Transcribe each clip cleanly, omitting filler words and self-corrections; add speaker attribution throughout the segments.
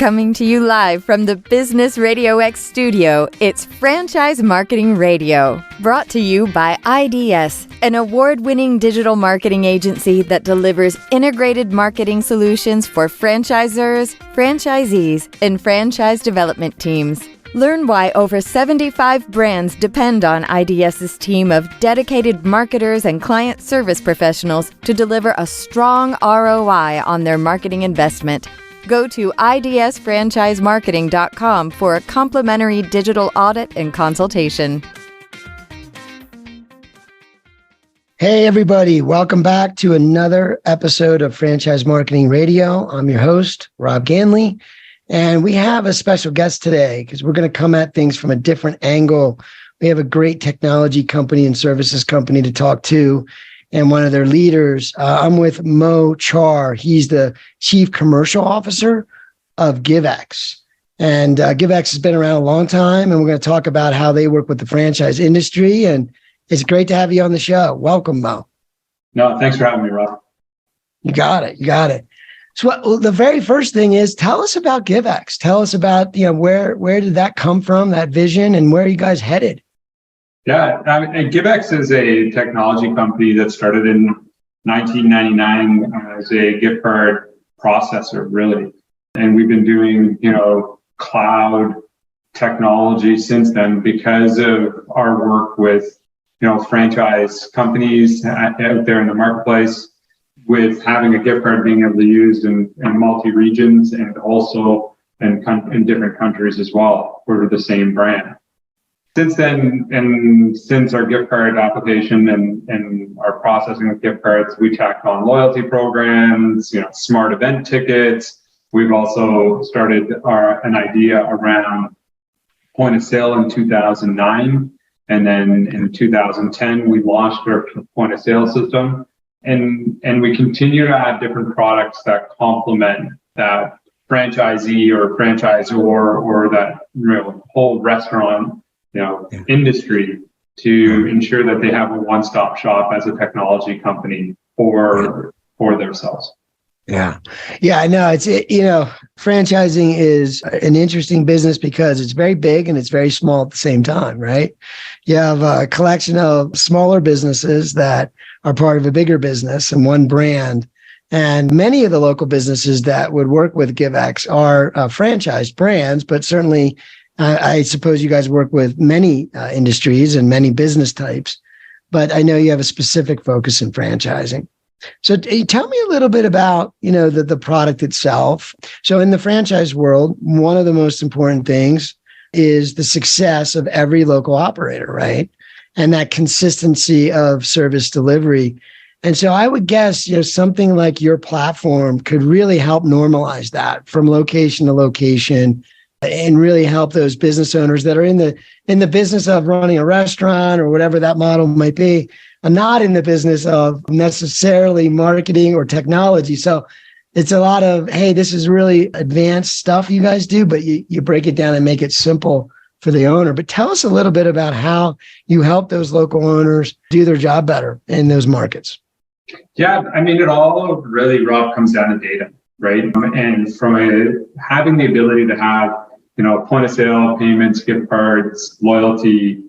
Speaker 1: Coming to you live from the Business RadioX studio, it's Franchise Marketing Radio, brought to you by IDS, an award-winning digital marketing agency that delivers integrated marketing solutions for franchisors, franchisees, and franchise development teams. Learn why over 75 brands depend on IDS's team of dedicated marketers and client service professionals to deliver a strong ROI on their marketing investment. Go to idsfranchisemarketing.com for a complimentary digital audit and consultation.
Speaker 2: Hey, everybody. Welcome back to another episode of Franchise Marketing Radio. I'm your host, Rob Ganley, and we have a special guest today because we're going to come at things from a different angle. We have a great technology company and services company to talk to, and one of their leaders. I'm with Mo Chaar. He's the Chief Commercial Officer of Givex. And Givex has been around a long time, and we're going to talk about how they work with the franchise industry. And it's great to have you on the show. Welcome, Mo.
Speaker 3: No, thanks for having me, Rob.
Speaker 2: You got it. So the very first thing is, tell us about Givex. Tell us about, where did that come from, that vision, and where are you guys headed?
Speaker 3: Yeah, Givex is a technology company that started in 1999 as a gift card processor, really. And we've been doing, cloud technology since then because of our work with, franchise companies out there in the marketplace, with having a gift card being able to be used in multi-regions and also in different countries as well for the same brand. Since then, and since our gift card application and our processing of gift cards, we tacked on loyalty programs, smart event tickets. We've also started an idea around point of sale in 2009. And then in 2010, we launched our point of sale system. And we continue to add different products that complement that franchisee or franchisor or that whole restaurant industry to ensure that they have a one-stop shop as a technology company for themselves.
Speaker 2: Yeah, I know. Franchising is an interesting business because it's very big and it's very small at the same time, right? You have a collection of smaller businesses that are part of a bigger business and one brand. And many of the local businesses that would work with Givex are franchised brands, but certainly I suppose you guys work with many industries and many business types, but I know you have a specific focus in franchising. So tell me a little bit about, the product itself. So in the franchise world, one of the most important things is the success of every local operator, right? And that consistency of service delivery. And so I would guess, something like your platform could really help normalize that from location to location, and really help those business owners that are in the business of running a restaurant or whatever that model might be, and not in the business of necessarily marketing or technology. So it's a lot of, hey, this is really advanced stuff you guys do, but you break it down and make it simple for the owner. But tell us a little bit about how you help those local owners do their job better in those markets.
Speaker 3: Yeah, it all really, Rob, comes down to data, right? And from having the ability to have point of sale, payments, gift cards, loyalty,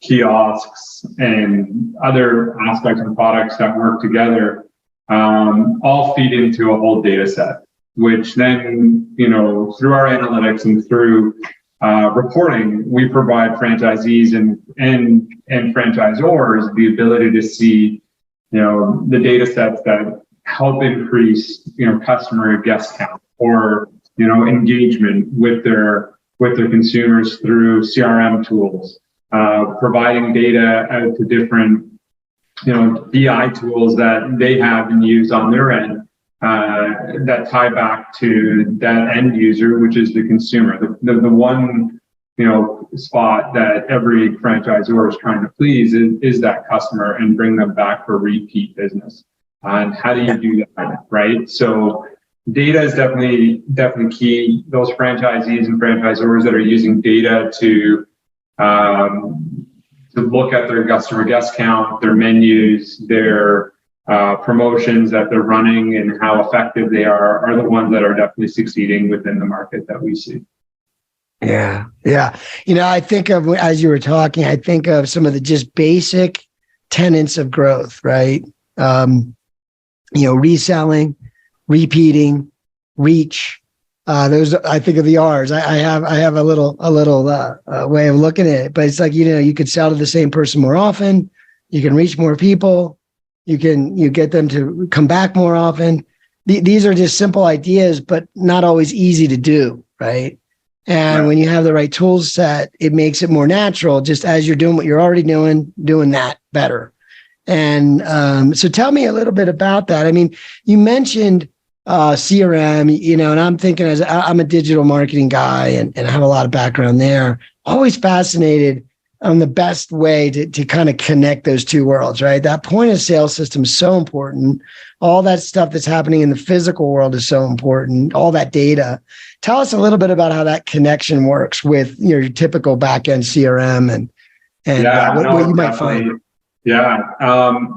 Speaker 3: kiosks, and other aspects of products that work together, all feed into a whole data set, which then, through our analytics and through reporting, we provide franchisees and franchisors the ability to see, the data sets that help increase, customer guest count or engagement with their consumers through CRM tools, providing data out to different, BI tools that they have and use on their end that tie back to that end user, which is the consumer, the one, spot that every franchisor is trying to please is that customer and bring them back for repeat business. And how do you do that, right? So data is definitely key. Those franchisees and franchisors that are using data to look at their customer guest count, their menus, their promotions that they're running and how effective they are the ones that are definitely succeeding within the market that we see.
Speaker 2: Yeah. Yeah. I think of, as you were talking, I think of some of the just basic tenets of growth, right? Reselling, repeating, reach. Those, I think of the R's. I have a little way of looking at it, but it's like, you could sell to the same person more often. You can reach more people. You get them to come back more often. These are just simple ideas, but not always easy to do, right? And
Speaker 3: Right.
Speaker 2: when you have the right tool set, it makes it more natural, just as you're doing what you're already doing that better. And so tell me a little bit about that. I mean, you mentioned CRM, and I'm thinking, as I'm a digital marketing guy and I have a lot of background there, always fascinated on the best way to kind of connect those two worlds, right? That point of sale system is so important. All that stuff that's happening in the physical world is so important, all that data. Tell us a little bit about how that connection works with your typical back-end CRM and what you might find.
Speaker 3: Yeah.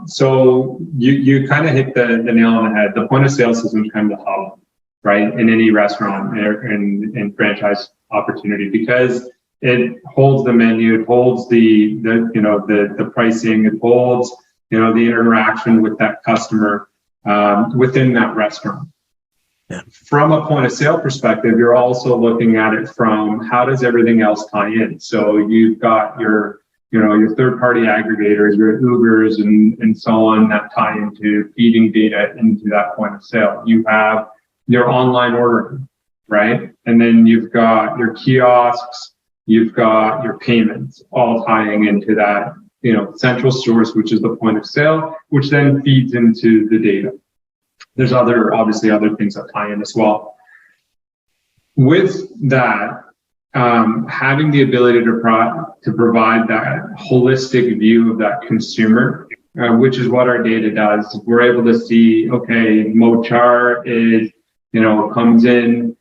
Speaker 3: So you kind of hit the nail on the head. The point of sale system is kind of the hub, right, in any restaurant and franchise opportunity, because it holds the menu, it holds the pricing, it holds the interaction with that customer within that restaurant. Yeah. From a point of sale perspective, you're also looking at it from how does everything else tie in. So you've got your third-party aggregators, your Ubers and so on that tie into feeding data into that point of sale. You have your online ordering, right? And then you've got your kiosks, you've got your payments, all tying into that, central source, which is the point of sale, which then feeds into the data. There's obviously other things that tie in as well. With that, having the ability to provide that holistic view of that consumer, which is what our data does. We're able to see, okay, Mo Chaar comes in,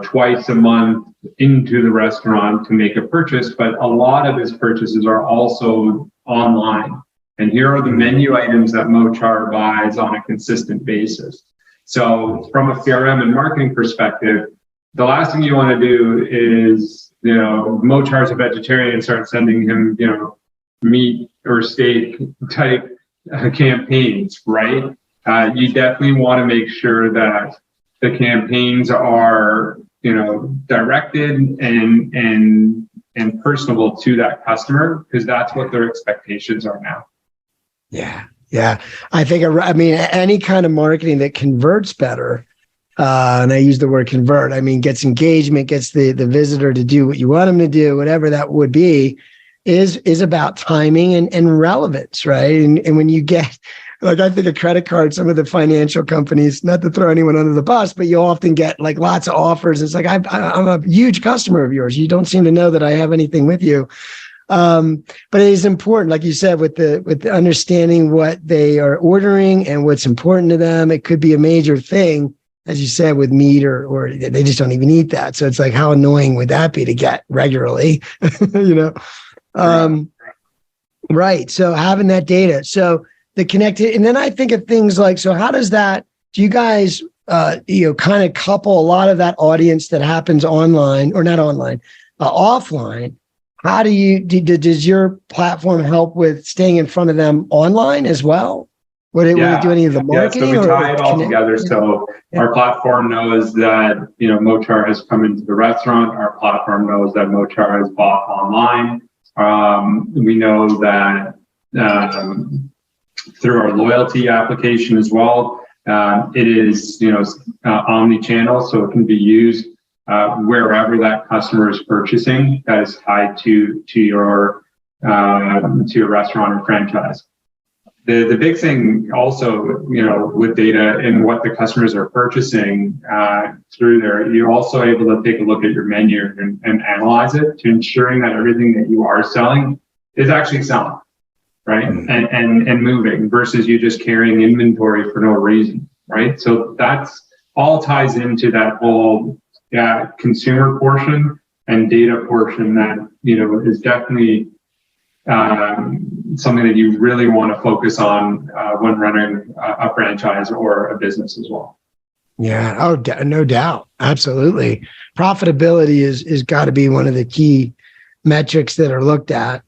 Speaker 3: twice a month into the restaurant to make a purchase, but a lot of his purchases are also online. And here are the menu items that Mo Chaar buys on a consistent basis. So from a CRM and marketing perspective, the last thing you want to do is, Mo Chaar's a vegetarian and start sending him, meat or steak type campaigns, right? You definitely want to make sure that the campaigns are, directed and personable to that customer, because that's what their expectations are now.
Speaker 2: Yeah. Yeah. I think, any kind of marketing that converts better, and I use the word convert, gets engagement, gets the visitor to do what you want them to do, whatever that would be, is about timing and relevance, right? And when you get, I think a credit card, some of the financial companies, not to throw anyone under the bus, but you often get lots of offers. It's like, I'm a huge customer of yours. You don't seem to know that I have anything with you. But it is important, like you said, with the understanding what they are ordering and what's important to them. It could be a major thing, as you said, with meat or they just don't even eat that. So it's like, how annoying would that be to get regularly, Right. So having that data, so the connected, and then I think of things like, so how does that, do you guys, kind of couple a lot of that audience that happens online or not online, offline? How does your platform help with staying in front of them online as well? Would it do any of the marketing?
Speaker 3: So we tie it all together. So our platform knows that, Mo Chaar has come into the restaurant. Our platform knows that Mo Chaar has bought online. We know that through our loyalty application as well, it is, omni-channel, so it can be used wherever that customer is purchasing, that is tied to your restaurant or franchise. The big thing also, with data and what the customers are purchasing through there, you're also able to take a look at your menu and analyze it to ensuring that everything that you are selling is actually selling, right? And moving versus you just carrying inventory for no reason, right? So that's all ties into that whole consumer portion and data portion that, is definitely something that you really want to focus on when running a franchise or a business as well.
Speaker 2: Yeah. Oh, no doubt. Absolutely. Profitability is got to be one of the key metrics that are looked at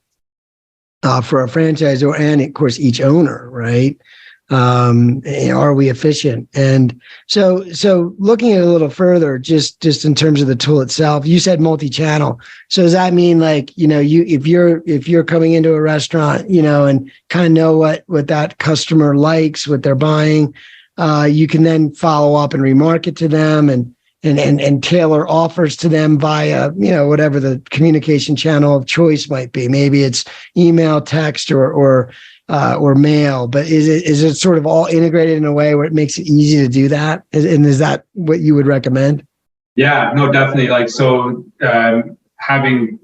Speaker 2: for a franchisor and, of course, each owner, right? Are we efficient? And so looking at it a little further, just in terms of the tool itself, you said multi-channel. So does that mean, like, if you're coming into a restaurant, and kind of know what that customer likes, what they're buying, you can then follow up and remarket to them and tailor offers to them via, whatever the communication channel of choice might be. Maybe it's email, text, or mail, but is it sort of all integrated in a way where it makes it easy to do that? And is that what you would recommend?
Speaker 3: Yeah, no, definitely. Like, so having,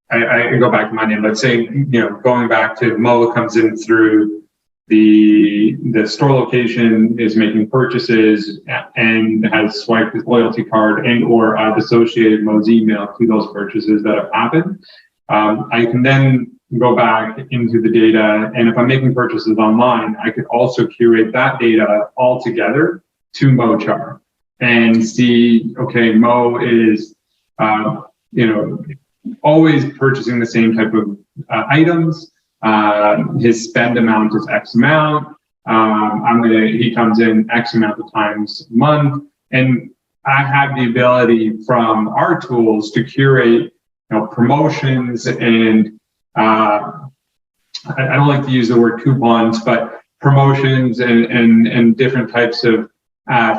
Speaker 3: I go back to my name, let's say, going back to Mo comes in through the store location, is making purchases and has swiped his loyalty card and or I've associated Mo's email to those purchases that have happened. I can then go back into the data, and if I'm making purchases online, I could also curate that data all together to Mo Chaar and see, okay, Mo is, always purchasing the same type of items. His spend amount is X amount. He comes in X amount of times a month, and I have the ability from our tools to curate, promotions and I don't like to use the word coupons, but promotions and different types of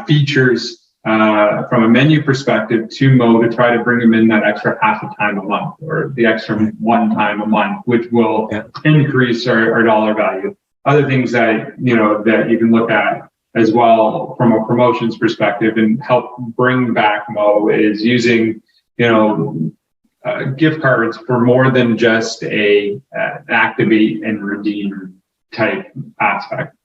Speaker 3: features from a menu perspective to Mo to try to bring them in that extra half a time a month or the extra one time a month, which will increase our dollar value. Other things that that you can look at as well from a promotions perspective and help bring back Mo is using gift cards for more than just a activate and redeem type aspect,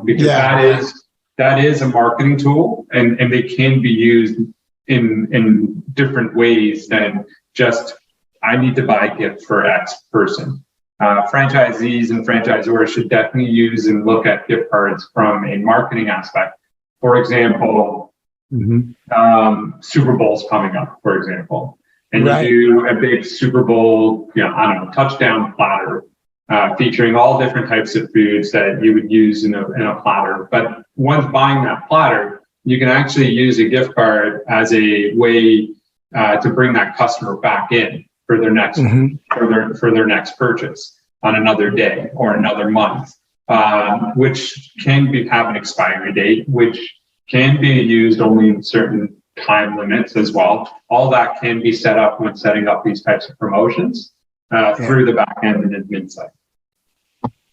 Speaker 3: because that is a marketing tool, and they can be used in different ways than just I need to buy a gift for X person. Franchisees and franchisors should definitely use and look at gift cards from a marketing aspect. For example, Super Bowl's coming up, for example. And you do a big Super Bowl, touchdown platter, featuring all different types of foods that you would use in a platter. But once buying that platter, you can actually use a gift card as a way to bring that customer back in for their next for their next purchase on another day or another month, which can have an expiry date, which can be used only in certain time limits as well. All that can be set up when setting up these types of promotions through the back end and admin side.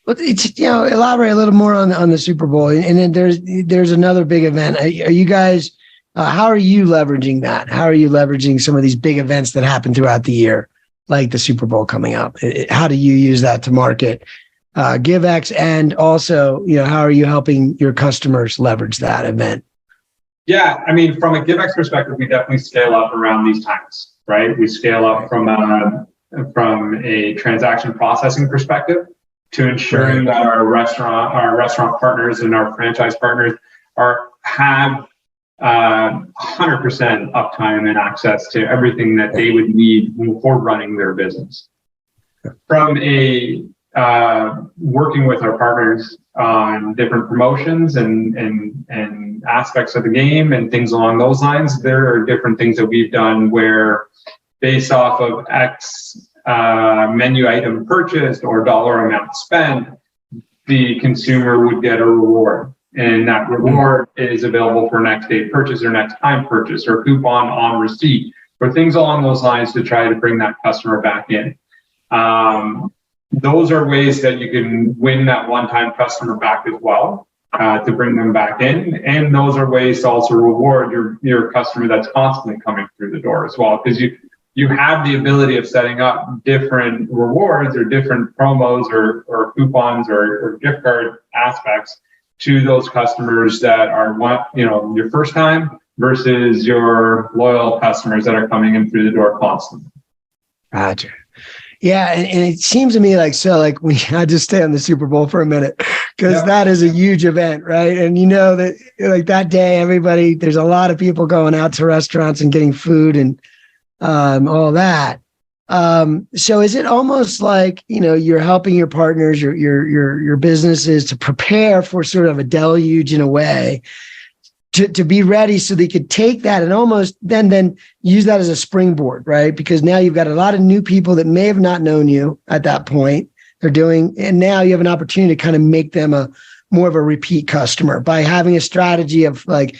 Speaker 2: But elaborate a little more on the Super Bowl, and then there's another big event. Are you guys? How are you leveraging that? How are you leveraging some of these big events that happen throughout the year, like the Super Bowl coming up? How do you use that to market Givex, and also, how are you helping your customers leverage that event?
Speaker 3: Yeah, I mean, from a Givex perspective, we definitely scale up around these times, right? We scale up from a transaction processing perspective to ensuring that our restaurant partners and our franchise partners have 100% uptime and access to everything that they would need for running their business. From a working with our partners on different promotions and aspects of the game and things along those lines, there are different things that we've done where based off of X menu item purchased or dollar amount spent, the consumer would get a reward. And that reward is available for next day purchase or next time purchase or coupon on receipt or things along those lines to try to bring that customer back in. Those are ways that you can win that one-time customer back as well, to bring them back in. And those are ways to also reward your customer that's constantly coming through the door as well, because you have the ability of setting up different rewards or different promos or coupons or gift card aspects to those customers that are your first time versus your loyal customers that are coming in through the door constantly.
Speaker 2: Gotcha. Yeah, and it seems to me like I just stay on the Super Bowl for a minute because that is a huge event, right? And you know that like that day, there's a lot of people going out to restaurants and getting food and all that. So is it almost like, you're helping your partners, your businesses to prepare for sort of a deluge in a way to be ready so they could take that and almost then use that as a springboard, right? Because now you've got a lot of new people that may have not known you at that point. And now you have an opportunity to kind of make them more of a repeat customer by having a strategy of like,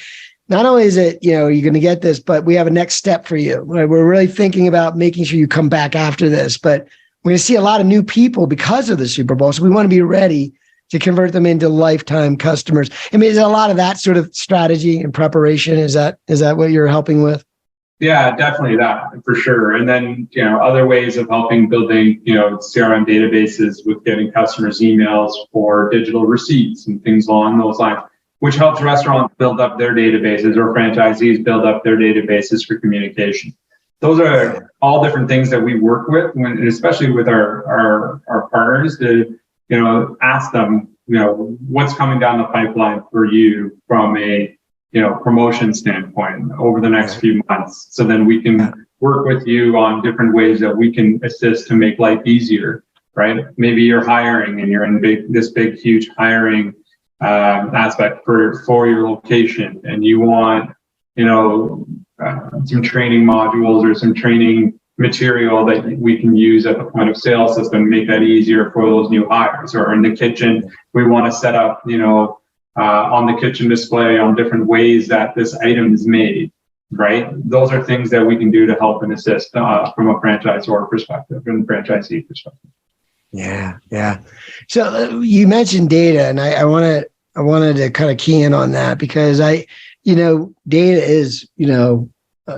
Speaker 2: not only is it, you're going to get this, but we have a next step for you. Right? We're really thinking about making sure you come back after this, but we're going to see a lot of new people because of the Super Bowl. So we want to be ready to convert them into lifetime customers. I mean, is a lot of that sort of strategy and preparation? Is that what you're helping with?
Speaker 3: Yeah, definitely that for sure. And then, other ways of helping building, CRM databases with getting customers emails for digital receipts and things along those lines, which helps restaurants build up their databases or franchisees build up their databases for communication. Those are all different things that we work with, especially with our partners to, ask them, what's coming down the pipeline for you from a, promotion standpoint over the next few months. So then we can work with you on different ways that we can assist to make life easier, right? Maybe you're hiring and you're in this big, huge hiring aspect for your location, and you want, some training modules or some training material that we can use at the point of sale system, make that easier for those new hires. Or in the kitchen, we want to set up, on the kitchen display on different ways that this item is made, right? Those are things that we can do to help and assist from a franchisor perspective and franchisee perspective.
Speaker 2: Yeah. So you mentioned data, and I wanted to kind of key in on that because data is,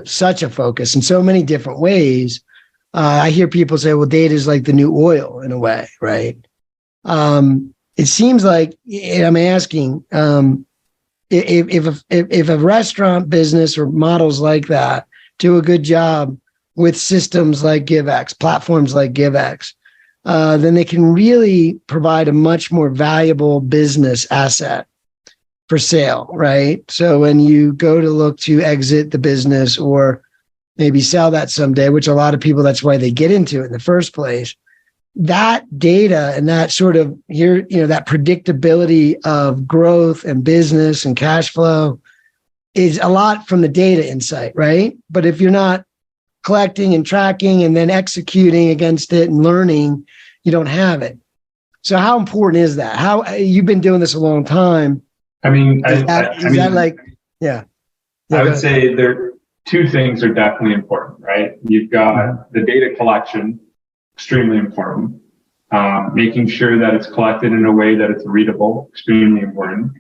Speaker 2: such a focus in so many different ways. I hear people say, well, data is like the new oil in a way, right? It seems like, and I'm asking, if a restaurant business or models like that do a good job with systems like Givex, platforms like Givex, then they can really provide a much more valuable business asset for sale, right? So when you go to look to exit the business or maybe sell that someday, which a lot of people, that's why they get into it in the first place, that data and that sort of that predictability of growth and business and cash flow is a lot from the data insight, right? But if you're not collecting and tracking and then executing against it and learning, you don't have it. So how important is that? How you've been doing this a long time.
Speaker 3: I mean,
Speaker 2: I would
Speaker 3: say two things are definitely important, right? You've got the data collection, extremely important. Making sure that it's collected in a way that it's readable, extremely important,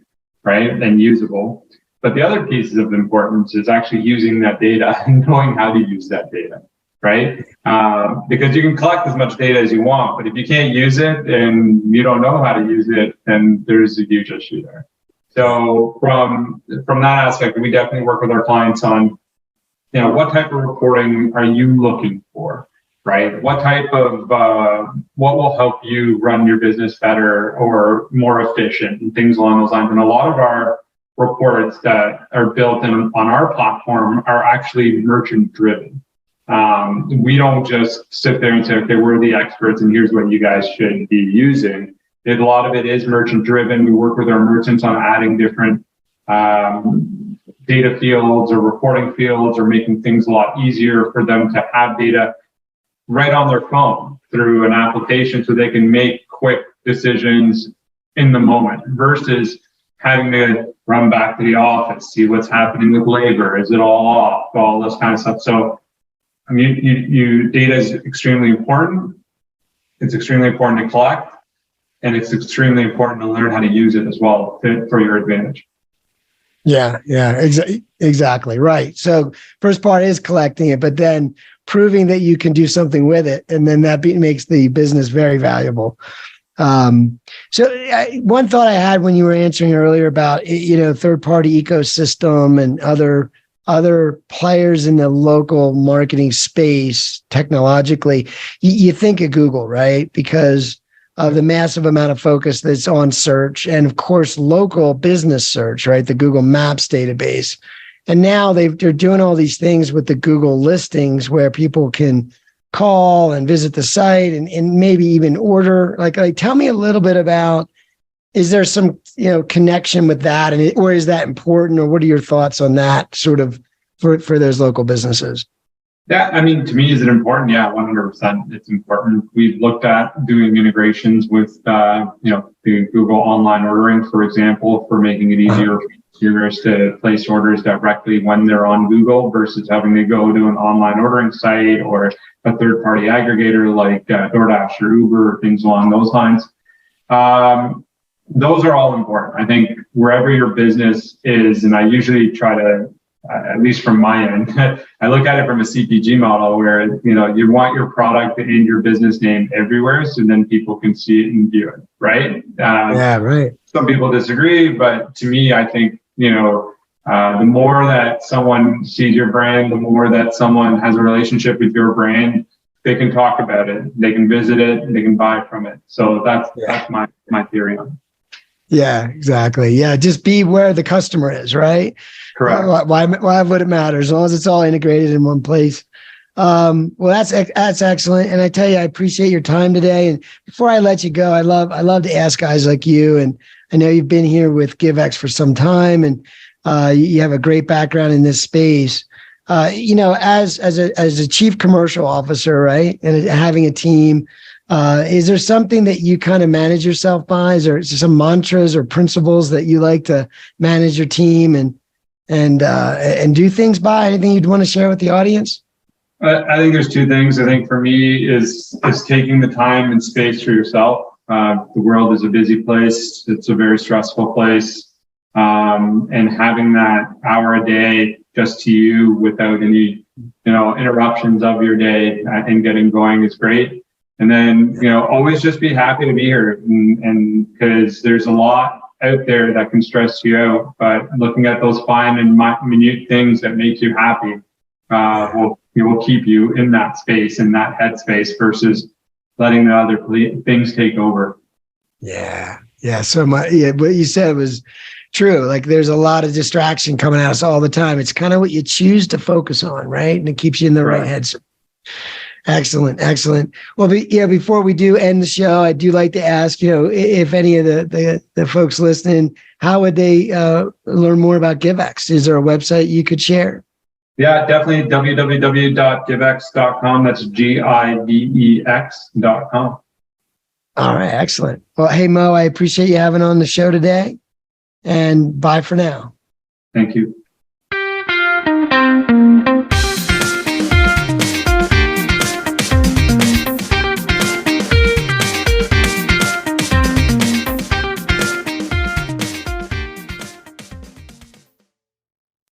Speaker 3: right? And usable. But the other pieces of importance is actually using that data and knowing how to use that data, right? Because you can collect as much data as you want, but if you can't use it and you don't know how to use it, then there's a huge issue there. So from that aspect, we definitely work with our clients on, what type of reporting are you looking for, right? What type of, what will help you run your business better or more efficient and things along those lines. And a lot of our reports that are built on our platform are actually merchant driven. We don't just sit there and say, okay, we're the experts and here's what you guys should be using. A lot of it is merchant driven. We work with our merchants on adding different data fields or reporting fields or making things a lot easier for them to have data right on their phone through an application so they can make quick decisions in the moment versus having to run back to the office, see what's happening with labor. Is it all off? All this kind of stuff. So I mean, data is extremely important. It's extremely important to collect. And it's extremely important to learn how to use it as well for your advantage.
Speaker 2: Yeah, exactly. Right. So first part is collecting it, but then proving that you can do something with it. And then that makes the business very valuable. So one thought I had when you were answering earlier about, third-party ecosystem and other other players in the local marketing space technologically, you think of Google, right? Because of the massive amount of focus that's on search and, of course, local business search, right? The Google Maps database. And now they're doing all these things with the Google listings where people can call and visit the site and maybe even order. Like tell me a little bit about, is there some, connection with that, or is that important, or what are your thoughts on that sort of for those local businesses?
Speaker 3: Yeah, I mean, to me, is it important? Yeah, 100%. It's important. We've looked at doing integrations with, the Google online ordering, for example, for making it easier for consumers to place orders directly when they're on Google versus having to go to an online ordering site or a third-party aggregator like DoorDash or Uber, or things along those lines. Those are all important. I think wherever your business is, and I usually try to, at least from my end, I look at it from a CPG model where, you want your product and your business name everywhere so then people can see it and view it, right?
Speaker 2: Yeah, right.
Speaker 3: Some people disagree, but to me, I think, the more that someone sees your brand, the more that someone has a relationship with your brand, they can talk about it, they can visit it, and they can buy from it. So that's my theory on it.
Speaker 2: Yeah, exactly. Yeah, just be where the customer is, right?
Speaker 3: Correct.
Speaker 2: Why would it matter as long as it's all integrated in one place? Well, that's excellent. And I tell you, I appreciate your time today. And before I let you go, I love to ask guys like you. And I know you've been here with Givex for some time, and you have a great background in this space. As a chief commercial officer, right, and having a team. Is there something that you kind of manage yourself by? Is there some mantras or principles that you like to manage your team and do things by? Anything you'd want to share with the audience?
Speaker 3: I think there's two things. I think for me is taking the time and space for yourself. The world is a busy place. It's a very stressful place. And having that hour a day just to you without any, interruptions of your day and getting going is great. And then, always just be happy to be here. And because there's a lot out there that can stress you out, but looking at those fine and minute things that make you happy will keep you in that space, in that headspace versus letting the other things take over.
Speaker 2: Yeah. So what you said was true. Like there's a lot of distraction coming at us all the time. It's kind of what you choose to focus on, right? And it keeps you in the right headspace. Excellent. Well, before we do end the show, I do like to ask, if any of the folks listening, how would they learn more about Givex? Is there a website you could share?
Speaker 3: Yeah, definitely www.givex.com. That's Givex.com.
Speaker 2: All right, excellent. Well, hey, Mo, I appreciate you having on the show today, and bye for now.
Speaker 3: Thank you.